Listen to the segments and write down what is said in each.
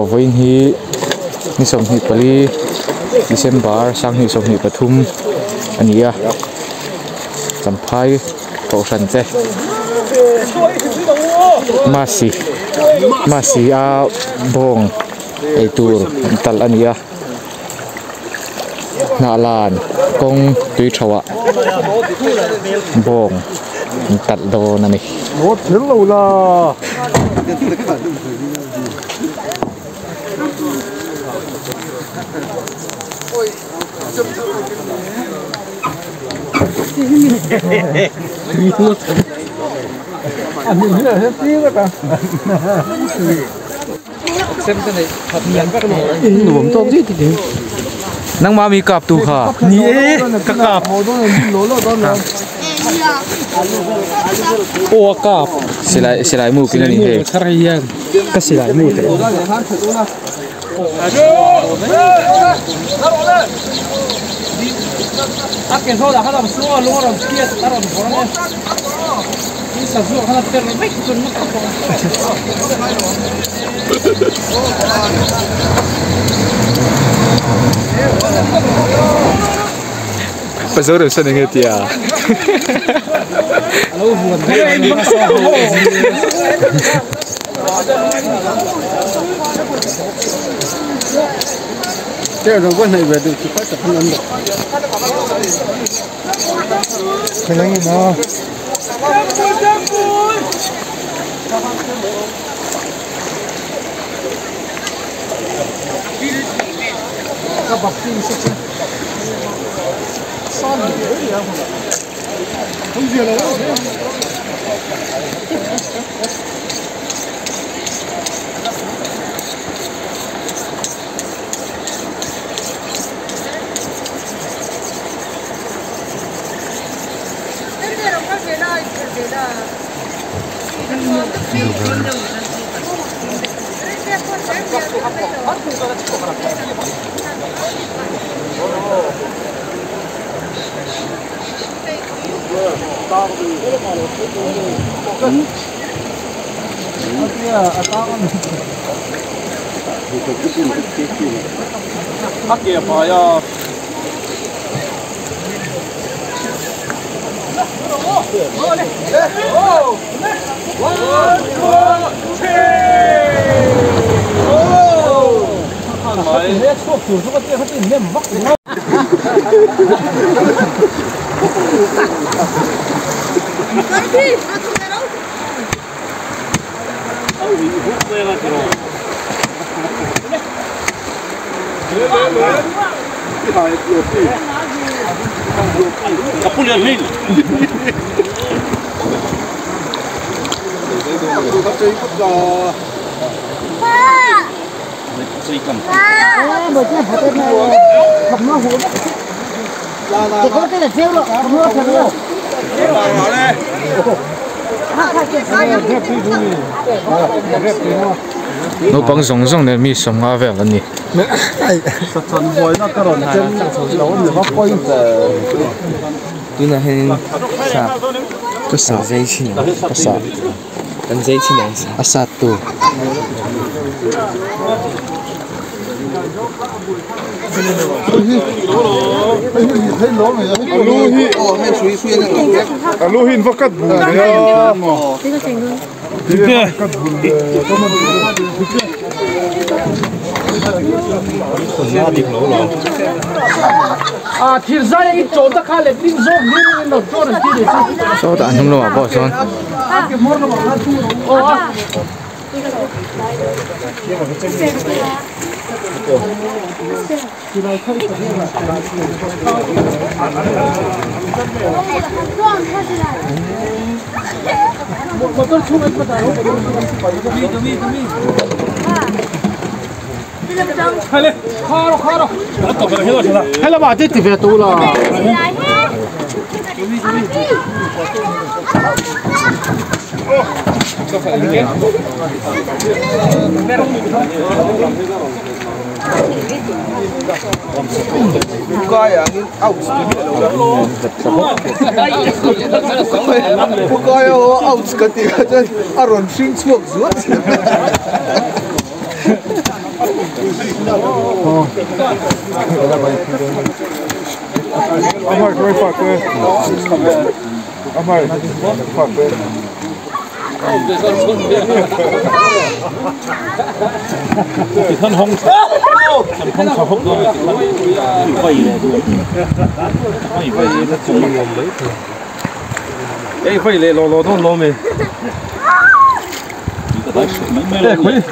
với hi ni som hi pali December sang hi som hi pathum ania champhai to san che masi a bong ei tur tal ania na lan kong tui thawa bong tat do na ni một tiếng lâu là anh nhìn là hết tiếng rồi ta xem cái này thật nhận các cái nổm to gì thì nang ma mi kap tu kha ni ka kap mo do lo lo do lo o kap silai mu kin ani he khariyan ka silai mu te akin so da khala so lo ram kia taram borane ni sa zo khala ter mai kun mak bây giờ được sân nghe tia cái rồi quan này về được chỉ phải tập ăn được cái này nó các bậc tiên sẽ son không gì đâu Pakai apa ya? Kapulian mil. nó bằng rong rong này mi song à về lần này Satan boy nó cái rồi chân lâu rồi nó quay giờ tu na hen sa tu sa dây chi tu sa dan dây chi này sa asat tu thấy lỗ này alo hin vắt cắt bùn này à thiệt ra cái chỗ ta khai lại tin rồi nhưng nó cho là gì để số đã không lo à bỏ son cái món nó bảo là thu ô à một con chung ấy có tài không? hay lên, khó rồi. Hay là bà chết thì về tù là. Coi à, ốc coi ốc cái gì chứ, aron sinh chuột ruột. Amar, tôi phạt quê. Amar, phạt quê. thân hông không sao hông rồi vậy này vậy nó cũng ngầm đấy ấy vậy này lo thôi lo mày đây quên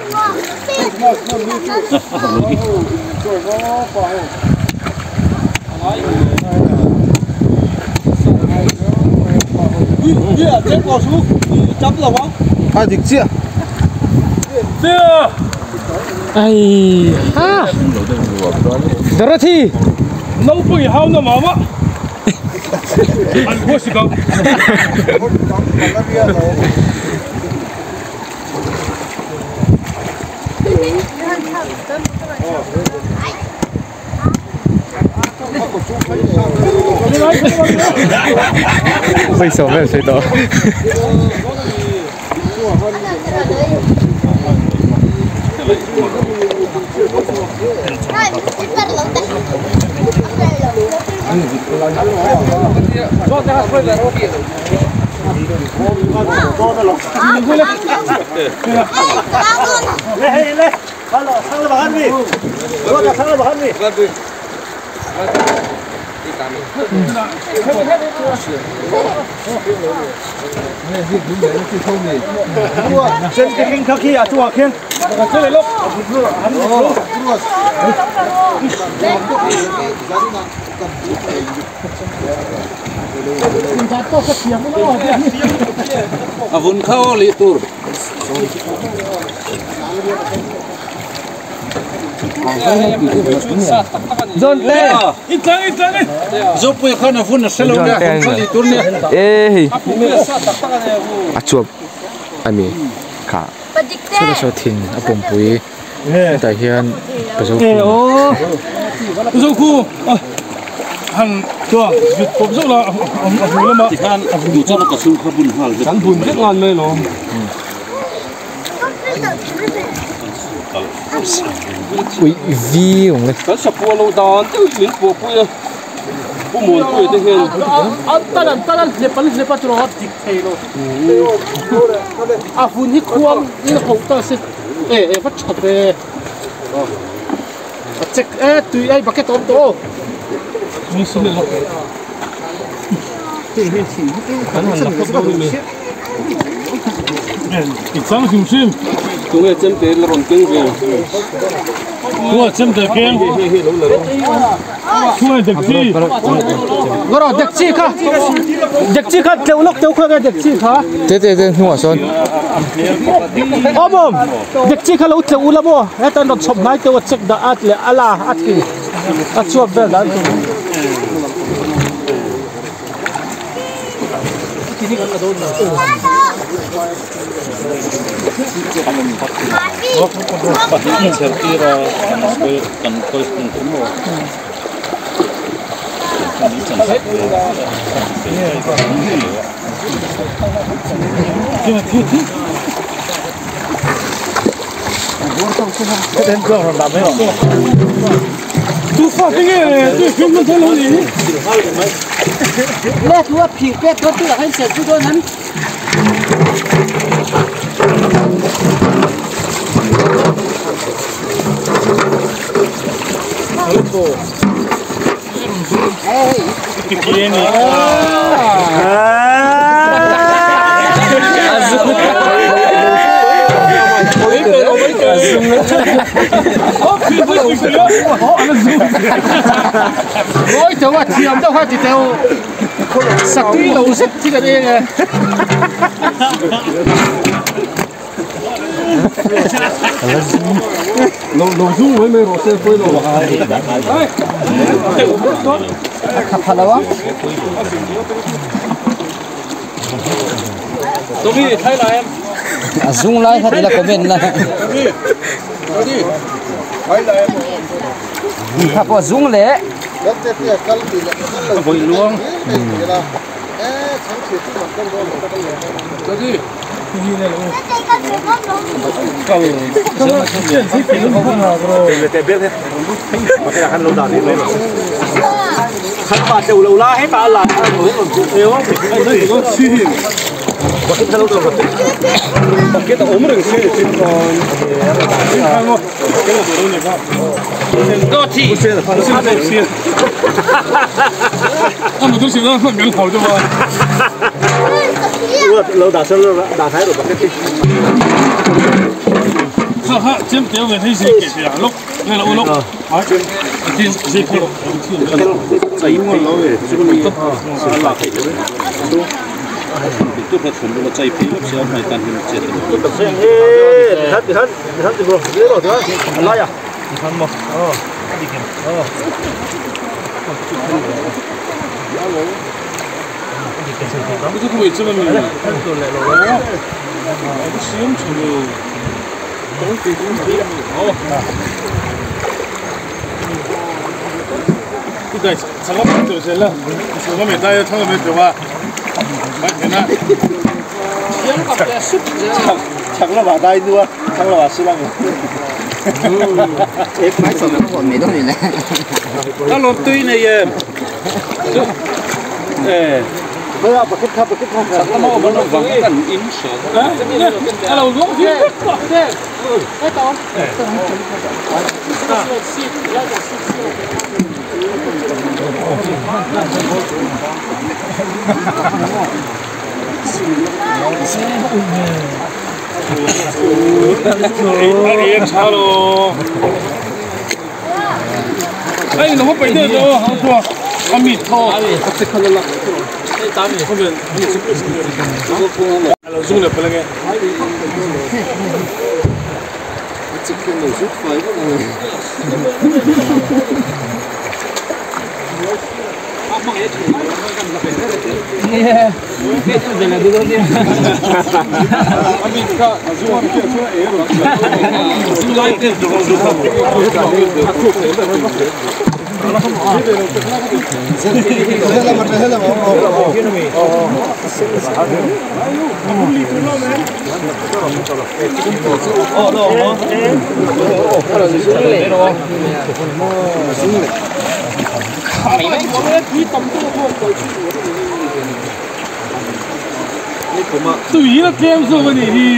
chết vào xuống chấm là quá À, dịch chưa? chưa ai ha Dorothy nấu bì hao nó mà ăn quá xí cao bây giờ mới thấy đó trên cái kinh khắc kia chùa khiêng cái này lúc Avun kau litur. John Teng, itang ni. Zopo ikan avun selalu dah kau litur ni. chuột ai mi cả số số thìn ở bồn bụi tại hiện bây giờ Dâu khu, hàng chùa, Việt Cộng dâu là avun lắm ạ. Ikan avun tu nak kasul kabun hal. Cắn bùn rất ngon đây luôn. ui vi ông này Kan sepuluh lâu dan tu min pua pua. Pumuan pua tu hen. Tanan lepas tu orang dik thay lo. Avun hi kuang ni hong ta se. Phát chặt về. Check tui ai bucket tom to. Ni xin lo. Kan han la ko ni. Isang simsim. Tu ni cem ter ron keng ve. Tua cem ter keng. Tua dekchi. Goro dekchi kha. Dekchi kha teu lok teu kha dekchi kha. thế hoa son Omom. Dekchi kha lo teu la bo. Eta not chop nai teu check da at le ala at ki. At chuap vel dan. Tu fa cái này, tu phim nó thôi luôn đi. Lẽ thua phỉ pet thôi là hay sẽ tu đôi hắn. Ôi cháu mà thiềm đâu phải thì theo sặc cái đầu sắt thì cái đây này. Lâu dung với mấy rồi xe phơi rồi. Khắp phật đâu? Tu ni thay là em. Dung lại thật là comment là. Khắp phật dung lẽ. Voi luang. Jadi khăn bà đều lâu la hết bà là đều không đây có suy và cái thằng đâu rồi cái tao ốm rồi cái xin còn không cái là đồ này không có chi xin là không xin anh một chút xíu nó ngắn khẩu cho mà lâu đã xem lâu đã thấy rồi cái ha chém tiêu về thấy gì kì à lúc đây là u lúc à chém gì kì dây ngon lắm vậy chúng mình tốt là cái đấy tốt là chúng mình dây phi lúc sau này tan hình chết rồi tập xem hết thì rồi dễ rồi thôi anh nói à anh một cái không bị chứ mà mình cái xiêm chừng cái sao lắm từ giờ là sao mà mình tay thằng mình được à bạn thế nào chẳng là bà tay nữa chẳng là bà sư lắm em phải xong nó còn mấy đó này nè nó lột tuy này bây giờ bật cái chẳng là nó vẫn cần in sữa cái đầu gỗ gì cái tao Ariel chalo. Ay, no pa ide do, auto. Ami tho. Kapse khalala. Ay tami. Hoben. Alo zoom le pelenge. Chicken no zoom fai ko. Yeah. Itu jangan dulu dia. Abi ka zoom ke tu ero. Zoom light ke tu zoom. Tui na kem so bani hi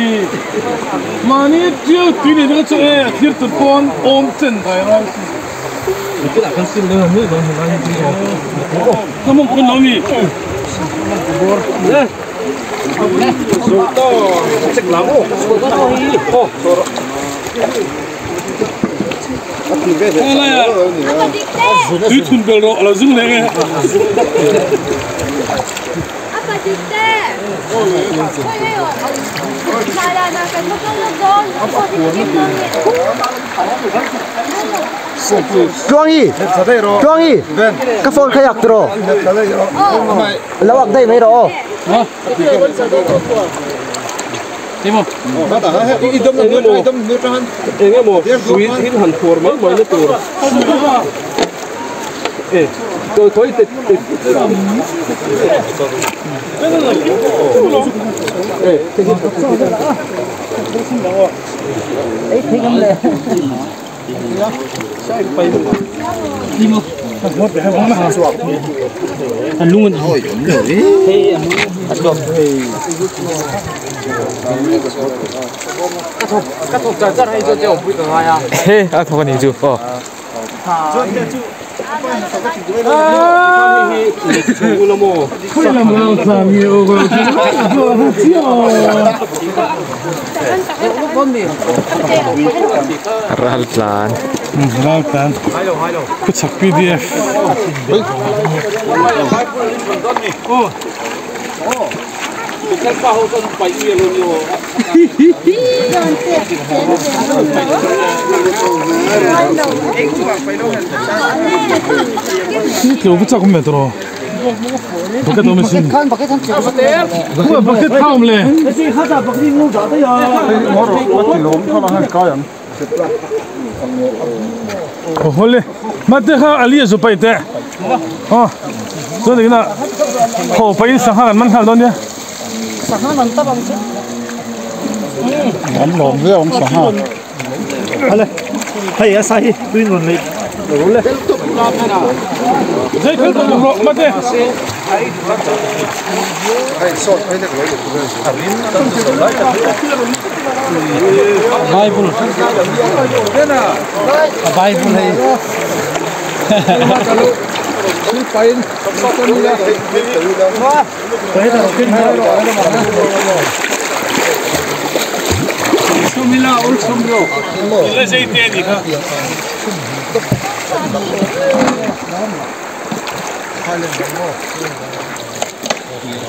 mani tiu tui ne na che thir tu pon om chen thai ra cái là con xin nữa mới còn bao nhiêu có một con lông gì số to chắc lắm ô cái này à tui thun bel rồi là dưng này Chuangi, cái phone khai ạc rồi, lâu ạc đây mấy rồi. Thế mà, idam nước trắng, nghe một suy thiên hàn phù mấy mấy nó từ, tôi thấy anh luôn Thôi đúng rồi. cắt thục chân hay cho tiểu bụi cái à Hey, à thôi này chú. Raltan. Raltan. Cái sạc PDF. cái bao con bảy mươi luôn nhiều. Kiểu cái chắc không mệt rồi. Bác cái tôm xin. con bác cái thằng chịu Ủa bác cái thao mle. cái gì khác là bác đi ngủ rõ tới giờ nó rồi nó thì lốm nó là cao lắm Holle. Mà thế ha Ali rồi phải thế. Rồi đấy na. Hồ phải sang hàng mình hàng đó nhé. sáng nó nằm tập bằng chứ Ngắm lòm với ông xã ha. Hay à sai tuyên còn này đủ lên. Dây cứ tụm lộ mất đi. Bible. Bible này.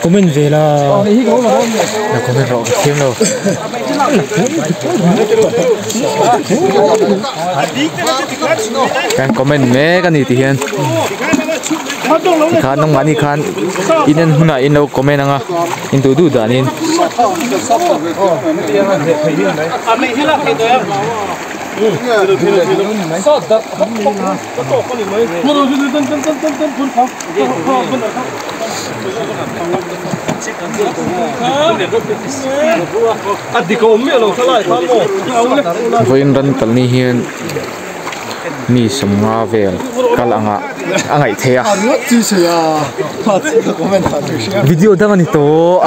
Comment về là comment rõ thêm đâu kan comment me kan iti hian khan nong mani khan inen huna in lo comment anga in tu du danin voin ran talni hian mi somnga vel kalanga angai thea video dang ani to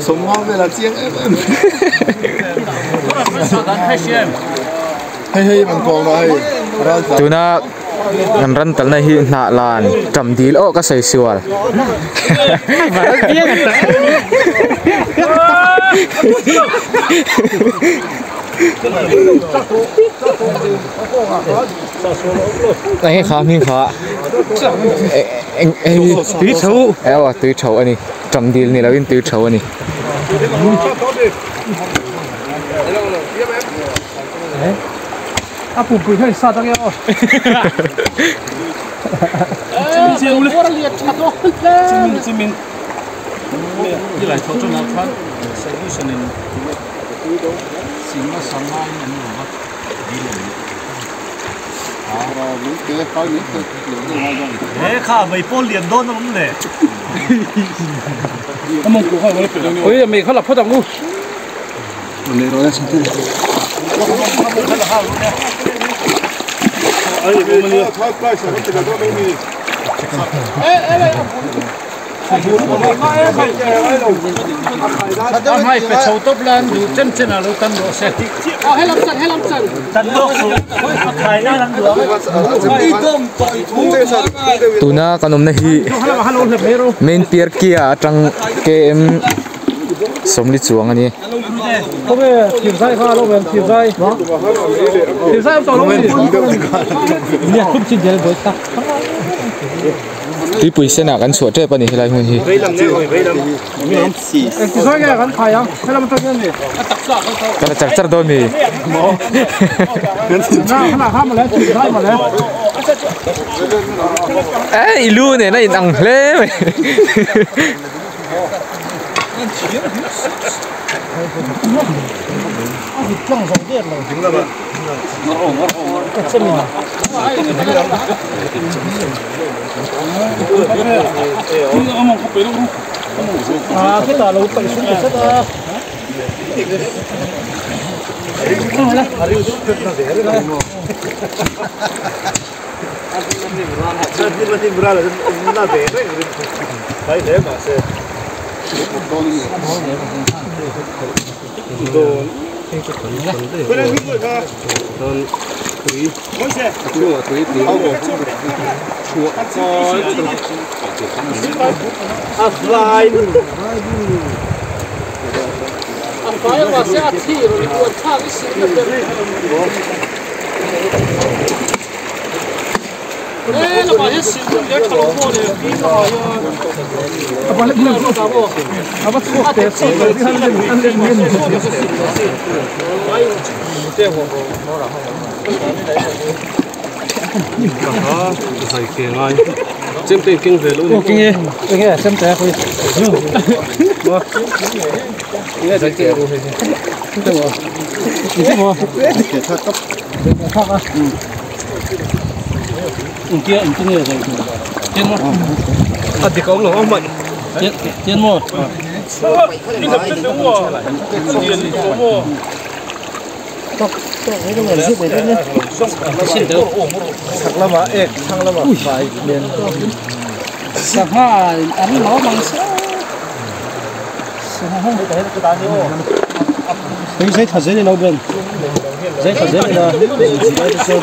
Somnga vel chiang em. Hey man kong rồi. tuna ngan ran talna hi na lan tam dil o ka sei siwal này khá miếng khá tùy chậu à tùy chậu anh trầm đi này là bên tùy chậu anh à phụ bùi hơi sao tao khá mấy phố liền đôn nó cũng nè mong của họ ôi màyเขาหลับเขาจังลูก Này rồi xem thế. hai phải sầu tốt lên đủ chân chân là lúc tân độ xe hay lắm chân chân độ khai ra lắm được tuna kanom na hi main pier kia atang kem somli chuang ani không biết tìm sai pha đâu bên tìm sai ông tàu đâu đi nhà không xin chơi với ta ti pui sena kan suat tre pani hilai hun hi tìm sai cái kan khai à hay là mình tao nhân gì kana chak char do mi na ham mà lấy tìm sai mà lấy a ilu ne na in ang hle plong rong điện rồi đúng là cái chân mình à cái tà lâu phải xuống cái chất à xem tiền kinh về luôn kinh nghe xem té thôi nghe thấy tiền rồi kia anh nghe rồi tiền mà thì có ông mạnh tiền mua 你怎么这等我？这点你琢磨。Saklama saklama phải liền. Sakha anh nó bằng sao? Cái giấy thật giấy này đâu bên? Giấy thật giấy này là gì đấy chứ?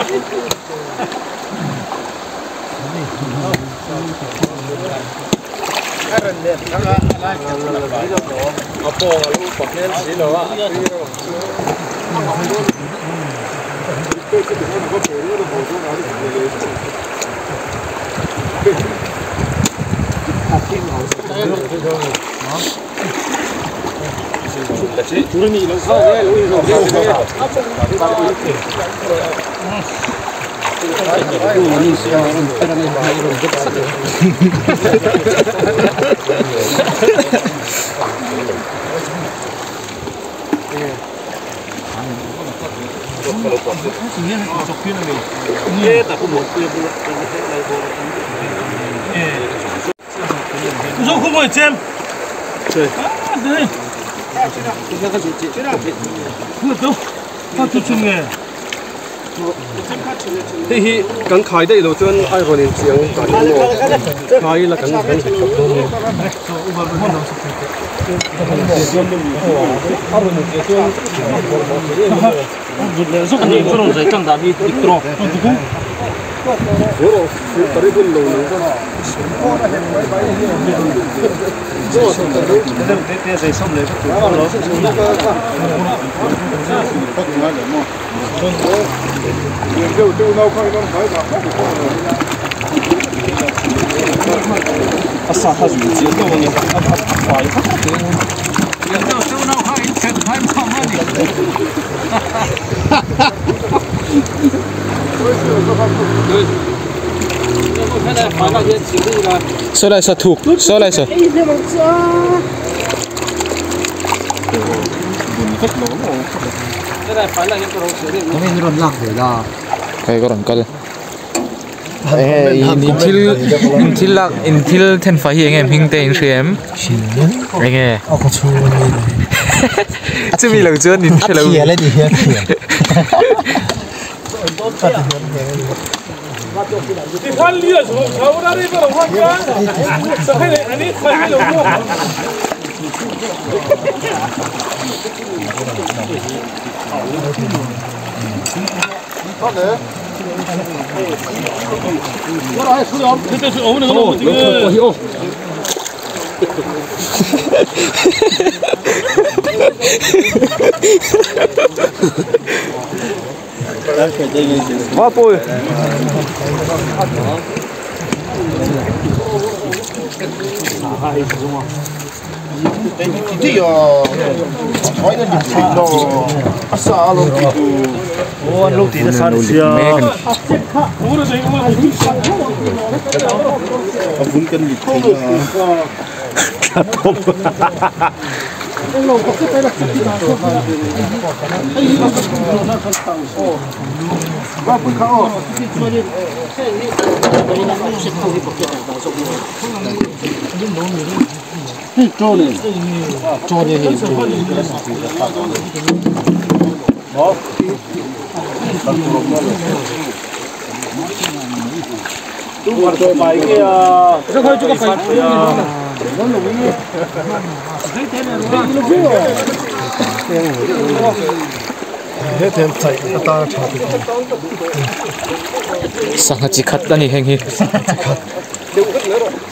你说会不会煎？对。啊，对。我走，他出去呢。đây hi kan khai đây lo chuan ai ron in chiang kan mo khai la kan kan hit kap don zo kan ni kron zai kang da bi dikro yo tari bul lo lo asa ha zu ji lo ni a kwai ha te ya no so no ha in chen hai ma ma ni số lại số thuộc số lại số cái có rồng cân intil ten phải hiện em hình tên xem anh nghe chứ vì lần trước nhìn thấy là你看你了，从那里个龙花江，这还得你快龙花。好的。我来吃了，这是我们那个这个。ma poi Thì hỏi nó được thịt nó sao luôn thì ô lâu thì nó sao xia vốn cân lịch thì cả tôm hết thêm chạy ta trả sang hạt chỉ khát đã nhỉ hình hi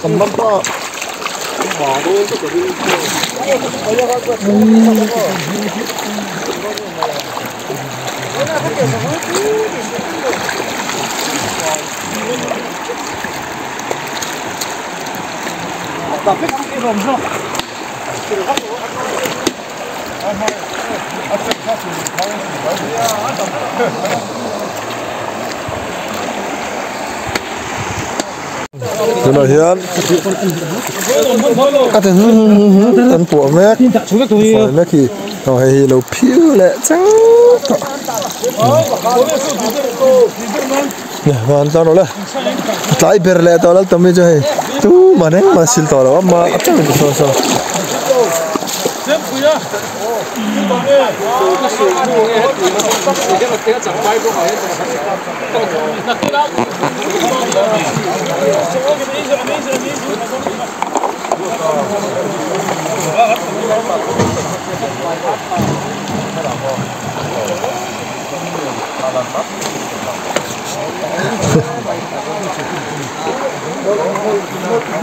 cầm lắm ta Từ nào hiện các thằng tấn của mẹ phải mẹ khi rồi lâu phiêu lệ cháu nè hoàn tao nó là lại bể lệ tao là tao mới chơi tu mà đấy mà xin tao là mà chắc là sao sao Xem khuya.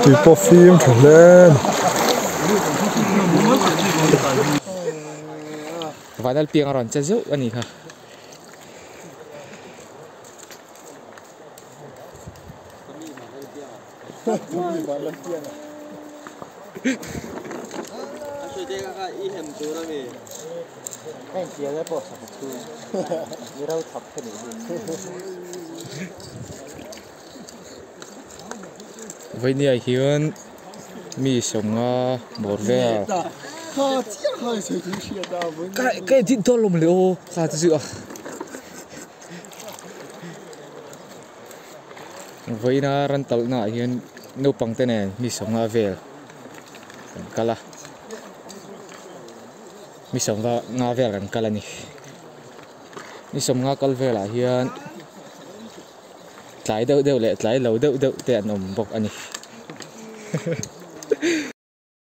Tùy bộ phim trở lên. Và nó piang ron chân dữ anh nhỉ hả? Vậy này hiện mi sống một về cái thịt to lồng liều khá thật sự vậy na ran tal na hiện nấu bằng tên này mi sống về kala mi sống nga về gần kala ni mi sống nga kal về là hiện lại đâu đâu lại lại lâu đâu đâu tiền nằm bọc anh